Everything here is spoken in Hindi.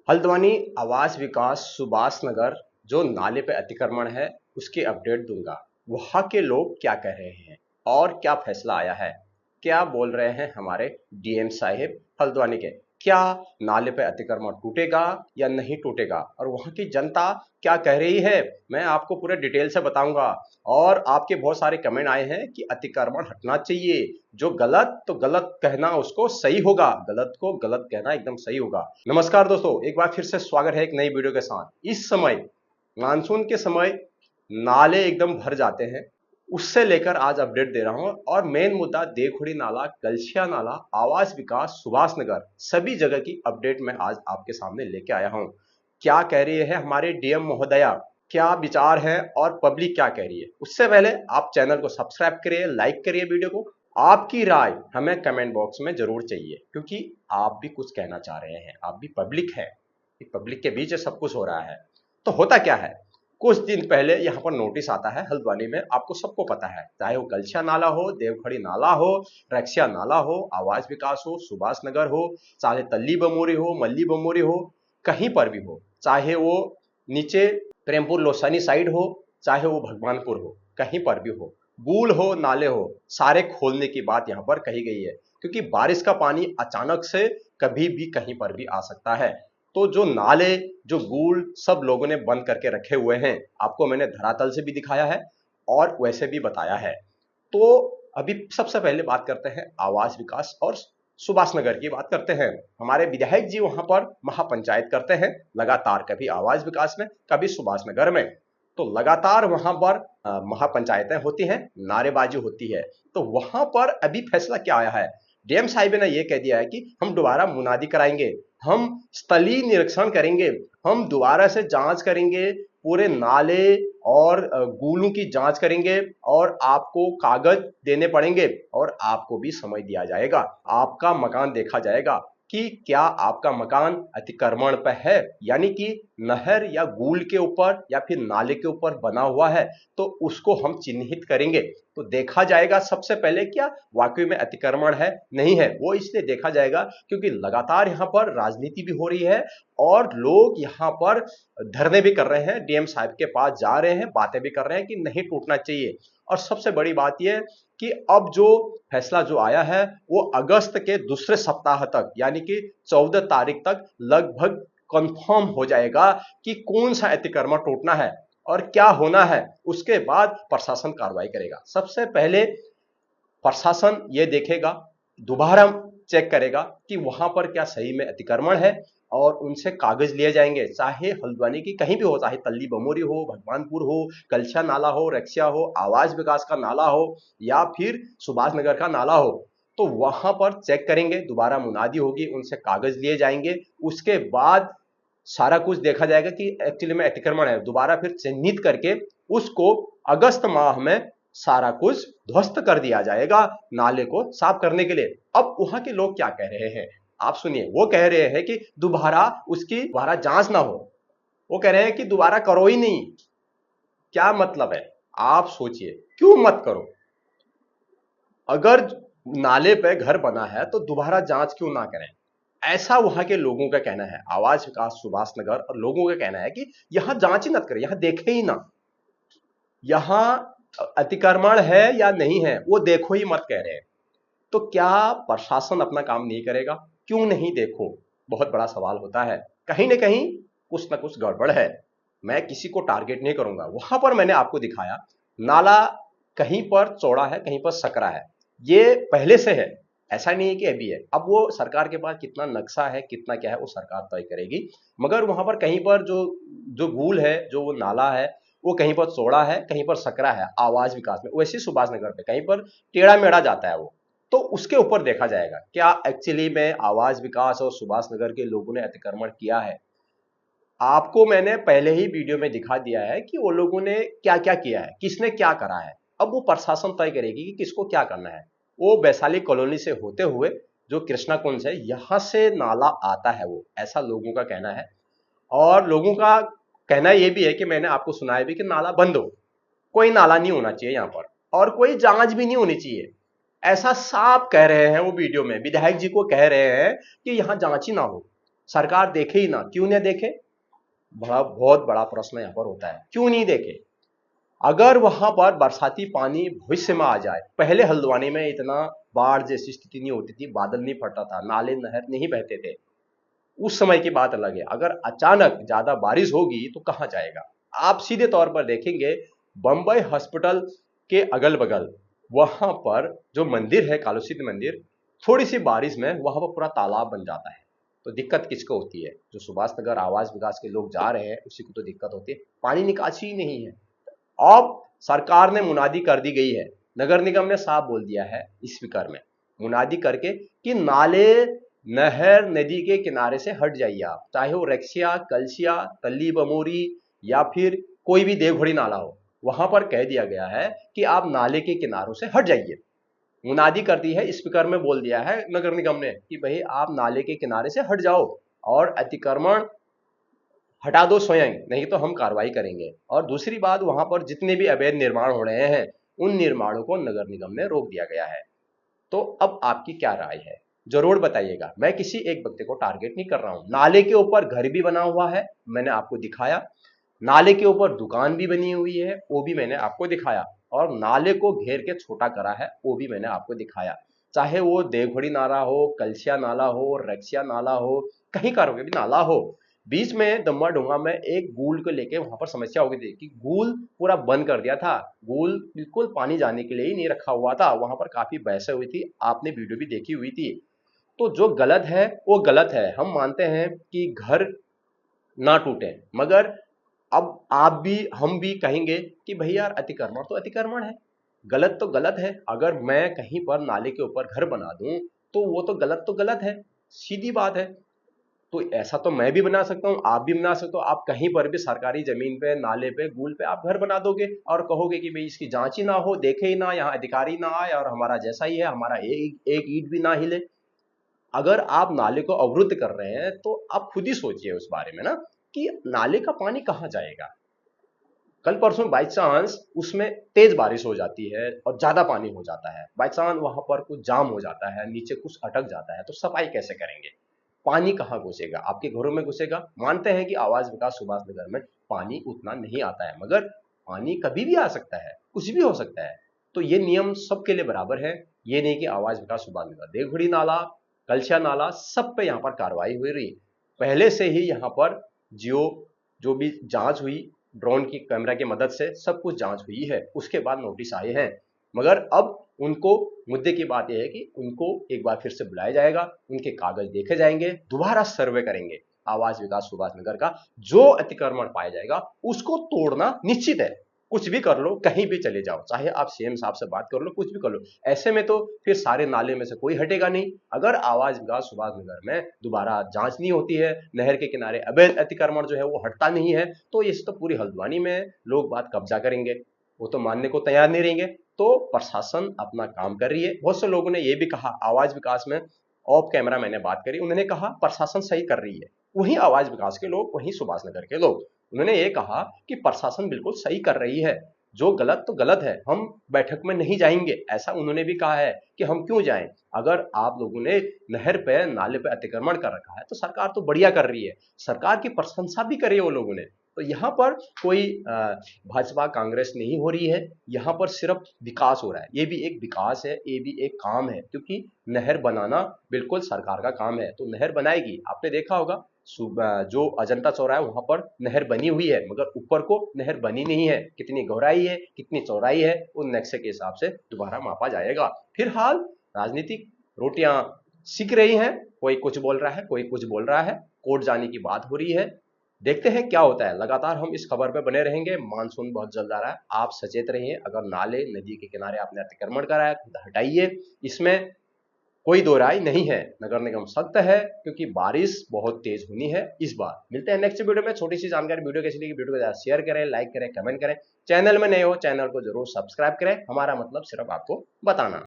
हल्द्वानी आवास विकास सुभाष नगर जो नाले पे अतिक्रमण है उसकी अपडेट दूंगा। वहां के लोग क्या कह रहे हैं और क्या फैसला आया है, क्या बोल रहे हैं हमारे डीएम साहिब हल्द्वानी के। क्या नाले पे अतिक्रमण टूटेगा या नहीं टूटेगा और वहां की जनता क्या कह रही है, मैं आपको पूरे डिटेल से बताऊंगा। और आपके बहुत सारे कमेंट आए हैं कि अतिक्रमण हटना चाहिए, जो गलत तो गलत कहना उसको सही होगा, गलत को गलत कहना एकदम सही होगा। नमस्कार दोस्तों, एक बार फिर से स्वागत है एक नई वीडियो के साथ। इस समय मानसून के समय नाले एकदम भर जाते हैं, उससे लेकर आज अपडेट दे रहा हूं। और मेन मुद्दा देवखुड़ी नाला, कलसिया नाला, आवास विकास, सुभाष नगर, सभी जगह की अपडेट मैं आज आपके सामने लेके आया हूं। क्या कह रही है हमारे डीएम महोदया, क्या विचार है और पब्लिक क्या कह रही है। उससे पहले आप चैनल को सब्सक्राइब करिए, लाइक करिए वीडियो को। आपकी राय हमें कमेंट बॉक्स में जरूर चाहिए, क्योंकि आप भी कुछ कहना चाह रहे हैं, आप भी पब्लिक है, पब्लिक के बीच सब कुछ हो रहा है। तो होता क्या है, कुछ दिन पहले यहाँ पर नोटिस आता है हल्द्वानी में, आपको सबको पता है, चाहे वो कलसिया नाला हो, देवखड़ी नाला हो, रक्सिया नाला हो, आवास विकास हो, सुभाष नगर हो, चाहे तल्ली बमोरी हो, मल्ली बमोरी हो, कहीं पर भी हो, चाहे वो नीचे प्रेमपुर लोसानी साइड हो, चाहे वो भगवानपुर हो, कहीं पर भी हो, बूल हो, नाले हो, सारे खोलने की बात यहाँ पर कही गई है। क्योंकि बारिश का पानी अचानक से कभी भी कहीं पर भी आ सकता है। तो जो नाले, जो गूल सब लोगों ने बंद करके रखे हुए हैं, आपको मैंने धरातल से भी दिखाया है और वैसे भी बताया है। तो अभी सबसे पहले बात करते हैं आवास विकास और सुभाष नगर की बात करते हैं। हमारे विधायक जी वहां पर महापंचायत करते हैं लगातार, कभी आवास विकास में, कभी सुभाष नगर में। तो लगातार वहां पर महापंचायतें होती हैं, नारेबाजी होती है। तो वहां पर अभी फैसला क्या आया है, डीएम साहिब ने यह कह दिया है कि हम दोबारा मुनादी कराएंगे, हम स्थलीय निरीक्षण करेंगे, हम दोबारा से जांच करेंगे, पूरे नाले और गूलों की जांच करेंगे और आपको कागज देने पड़ेंगे और आपको भी समय दिया जाएगा, आपका मकान देखा जाएगा कि क्या आपका मकान अतिक्रमण पर है, यानी कि नहर या गूल के ऊपर या फिर नाले के ऊपर बना हुआ है, तो उसको हम चिन्हित करेंगे। तो देखा जाएगा सबसे पहले क्या वाकई में अतिक्रमण है नहीं है, वो इसलिए देखा जाएगा क्योंकि लगातार यहाँ पर राजनीति भी हो रही है और लोग यहाँ पर धरने भी कर रहे हैं, डीएम साहब के पास जा रहे हैं, बातें भी कर रहे हैं कि नहीं टूटना चाहिए। और सबसे बड़ी बात यह कि अब जो फैसला जो आया है वो अगस्त के दूसरे सप्ताह तक, यानी कि 14 तारीख तक लगभग कंफर्म हो जाएगा कि कौन सा अतिक्रमण टूटना है और क्या होना है। उसके बाद प्रशासन कार्रवाई करेगा। सबसे पहले प्रशासन ये देखेगा, दोबारा चेक करेगा कि वहां पर क्या सही में अतिक्रमण है और उनसे कागज लिए जाएंगे, चाहे हल्द्वानी की कहीं भी हो, चाहे तल्ली बमोरी हो, भगवानपुर हो, कलशा नाला हो, रक्सिया हो, आवास विकास का नाला हो या फिर सुभाष नगर का नाला हो। तो वहां पर चेक करेंगे, दोबारा मुनादी होगी, उनसे कागज लिए जाएंगे। उसके बाद सारा कुछ देखा जाएगा कि एक्चुअली में अतिक्रमण है, दोबारा फिर चिन्हित करके उसको अगस्त माह में सारा कुछ ध्वस्त कर दिया जाएगा नाले को साफ करने के लिए। अब वहां के लोग क्या कह रहे हैं आप सुनिए, वो कह रहे हैं कि दोबारा उसकी दोबारा जांच ना हो, वो कह रहे हैं कि दोबारा करो ही नहीं। क्या मतलब है, आप सोचिए, क्यों मत करो। अगर नाले पे घर बना है तो दोबारा जांच क्यों ना करें, ऐसा वहां के लोगों का कहना है। आवास विकास सुभाष नगर और लोगों का कहना है कि यहां जांच ही मत करें, यहां देखे ही ना, यहां अतिक्रमण है या नहीं है वो देखो ही मत कह रहे हैं। तो क्या प्रशासन अपना काम नहीं करेगा, क्यों नहीं देखो, बहुत बड़ा सवाल होता है। कहीं ना कहीं कुछ ना कुछ गड़बड़ है। मैं किसी को टारगेट नहीं करूंगा, वहां पर मैंने आपको दिखाया नाला कहीं पर चौड़ा है, कहीं पर सकरा है, ये पहले से है, ऐसा नहीं है कि अभी है। अब वो सरकार के पास कितना नक्शा है, कितना क्या है, वो सरकार तय करेगी। मगर वहां पर कहीं पर जो जो गूल है, जो वो नाला है, वो कहीं पर चौड़ा है, कहीं पर सकरा है आवास विकास में, वैसे सुभाष नगर पे कहीं पर टेढ़ा मेढ़ा जाता है वो। तो उसके ऊपर देखा जाएगा क्या एक्चुअली में आवास विकास और सुभाष नगर के लोगों ने अतिक्रमण किया है। आपको मैंने पहले ही वीडियो में दिखा दिया है कि वो लोगों ने क्या क्या किया है, किसने क्या करा है। अब वो प्रशासन तय करेगी कि किसको क्या करना है। वो वैशाली कॉलोनी से होते हुए जो कृष्णा कुंज है, यहां से नाला आता है, वो ऐसा लोगों का कहना है। और लोगों का कहना यह भी है कि मैंने आपको सुनाया भी कि नाला बंद हो, कोई नाला नहीं होना चाहिए यहाँ पर और कोई जांच भी नहीं होनी चाहिए, ऐसा साफ कह रहे हैं वो वीडियो में। विधायक जी को कह रहे हैं कि यहां जांच ही ना हो, सरकार देखे ही ना, क्यों ना देखे? बहुत बड़ा प्रश्न यहाँ पर होता है, क्यों नहीं देखे? अगर वहां पर बरसाती पानी भविष्य में आ जाए, पहले हल्द्वानी में इतना बाढ़ जैसी स्थिति नहीं होती थी, बादल नहीं फटता था, नाले नहर नहीं बहते थे, उस समय की बात अलग है। अगर अचानक ज्यादा बारिश होगी तो कहां जाएगा? आप सीधे तौर पर देखेंगे, बंबई हॉस्पिटल के अगल बगल वहां पर जो मंदिर है, कालुसित मंदिर, थोड़ी सी बारिश में वहां पर पूरा तालाब बन जाता है। तो दिक्कत किसको होती है? जो सुभाष नगर आवास विकास के लोग जा रहे हैं उसी को तो दिक्कत होती है, पानी निकासी ही नहीं है। अब सरकार ने मुनादी कर दी गई है, नगर निगम ने साफ बोल दिया है स्पीकर में मुनादी करके कि नाले नहर नदी के किनारे से हट जाइए आप, चाहे वो रेक्सिया, कलसिया, तल्ली बमोरी या फिर कोई भी देवघड़ी नाला हो, वहां पर कह दिया गया है कि आप नाले के किनारों से हट जाइए। मुनादी कर दी है, स्पीकर में बोल दिया है नगर निगम ने कि भाई आप नाले के किनारे से हट जाओ और अतिक्रमण हटा दो स्वयं, नहीं तो हम कार्रवाई करेंगे। और दूसरी बात, वहां पर जितने भी अवैध निर्माण हो रहे हैं उन निर्माणों को नगर निगम ने रोक दिया गया है। तो अब आपकी क्या राय है, जरूर बताइएगा। मैं किसी एक व्यक्ति को टारगेट नहीं कर रहा हूं। नाले के ऊपर घर भी बना हुआ है, मैंने आपको दिखाया। नाले के ऊपर दुकान भी बनी हुई है, वो भी मैंने आपको दिखाया। और नाले को घेर के छोटा करा है, वो भी मैंने आपको दिखाया। चाहे वो देवघड़ी नाला हो, कलसिया नाला हो, रक्सिया नाला हो, कहीं का भी नाला हो, बीच में दम्मा डोंगा में एक गूल को लेके वहां पर समस्या हो गई थी कि गूल पूरा बंद कर दिया था। गूल बिल्कुल पानी जाने के लिए ही नहीं रखा हुआ था, वहां पर काफी बहसें हुई थी, आपने वीडियो भी देखी हुई थी। तो जो गलत है वो गलत है, हम मानते हैं कि घर ना टूटे, मगर अब आप भी हम भी कहेंगे कि भैया यार, अतिक्रमण तो अतिक्रमण है, गलत तो गलत है। अगर मैं कहीं पर नाले के ऊपर घर बना दूं तो वो तो गलत है, सीधी बात है। तो ऐसा तो मैं भी बना सकता हूं, आप भी बना सकते हो। आप कहीं पर भी सरकारी जमीन पे, नाले पे, गूल पे आप घर बना दोगे और कहोगे कि भाई इसकी जांच ही ना हो, देखे ही ना, यहाँ अधिकारी ना आए और हमारा जैसा ही है, हमारा एक ईंट भी ना हिले। अगर आप नाले को अवरुद्ध कर रहे हैं तो आप खुद ही सोचिए उस बारे में ना, कि नाले का पानी कहां जाएगा? कल परसों बाई चांस उसमें तेज बारिश हो जाती है और ज्यादा पानी हो जाता है, बाई चांस वहां पर कुछ जाम हो जाता है, नीचे कुछ अटक जाता है, तो सफाई कैसे करेंगे? पानी कहाँ घुसेगा? आपके घरों में घुसेगा। मानते हैं कि आवास विकास सुभाष नगर में पानी उतना नहीं आता है, मगर पानी कभी भी आ सकता है, कुछ भी हो सकता है। तो ये नियम सबके लिए बराबर है। ये नहीं कि आवास विकास सुभाष नगर, देवघड़ी नाला, कलशा नाला, सब पे यहाँ पर कार्रवाई हुई रही। पहले से ही यहाँ पर जियो जो भी जांच हुई, ड्रोन की कैमरा की मदद से सब कुछ जांच हुई है, उसके बाद नोटिस आए हैं। मगर अब उनको, मुद्दे की बात यह है कि उनको एक बार फिर से बुलाया जाएगा, उनके कागज देखे जाएंगे, दोबारा सर्वे करेंगे आवास विकास सुभाष नगर का। जो अतिक्रमण पाया जाएगा उसको तोड़ना निश्चित है। कुछ भी कर लो, कहीं भी चले जाओ, चाहे आप सीएम साहब से बात कर लो, कुछ भी कर लो, ऐसे में तो फिर सारे नाले में से कोई हटेगा नहीं। अगर आवास विकास सुभाष नगर में दोबारा जांच नहीं होती है, नहर के किनारे अवैध अतिक्रमण जो है वो हटता नहीं है, तो इस तो पूरी हल्द्वानी में लोग बात कब्जा करेंगे, वो तो मानने को तैयार नहीं रहेंगे। तो प्रशासन अपना काम कर रही है। बहुत से लोगों ने यह भी कहा, आवाज विकास में ऑफ कैमरा मैंने बात करी, उन्होंने कहा प्रशासन सही कर रही है। वही आवाज विकास के लोग, वही सुभाष नगर के लोग, उन्होंने ये कहा कि प्रशासन बिल्कुल सही कर रही है, जो गलत तो गलत है, हम बैठक में नहीं जाएंगे। ऐसा उन्होंने भी कहा है कि हम क्यों जाएं, अगर आप लोगों ने नहर पे, नाले पे अतिक्रमण कर रखा है तो सरकार तो बढ़िया कर रही है, सरकार की प्रशंसा भी करी है वो लोगों ने। तो यहाँ पर कोई भाजपा कांग्रेस नहीं हो रही है, यहाँ पर सिर्फ विकास हो रहा है। ये भी एक विकास है, ये भी एक काम है, क्योंकि नहर बनाना बिल्कुल सरकार का काम है, तो नहर बनाएगी। आपने देखा होगा जो अजंता चौराहा है वहां पर नहर बनी हुई है, मगर ऊपर को नहर बनी नहीं है, कितनी गहराई है, कितनी चौड़ाई है, वो नक्शे के हिसाब से दोबारा मापा जाएगा। फिलहाल राजनीतिक रोटियां सीख रही हैं, कोई कुछ बोल रहा है, कोई कुछ बोल रहा है, कोर्ट जाने की बात हो रही है। देखते हैं क्या होता है, लगातार हम इस खबर पे बने रहेंगे। मानसून बहुत जल्द आ रहा है, आप सचेत रहिए। अगर नाले, नदी के किनारे आपने अतिक्रमण करा है, हटाइए, इसमें कोई दो राय नहीं है। नगर निगम सख्त है, क्योंकि बारिश बहुत तेज होनी है इस बार। मिलते हैं नेक्स्ट वीडियो में। छोटी सी जानकारी, वीडियो कैसी लगी, वीडियो को ज्यादा शेयर करें, लाइक करें, कमेंट करें। चैनल में नए हो, चैनल को जरूर सब्सक्राइब करें, हमारा मतलब सिर्फ आपको बताना।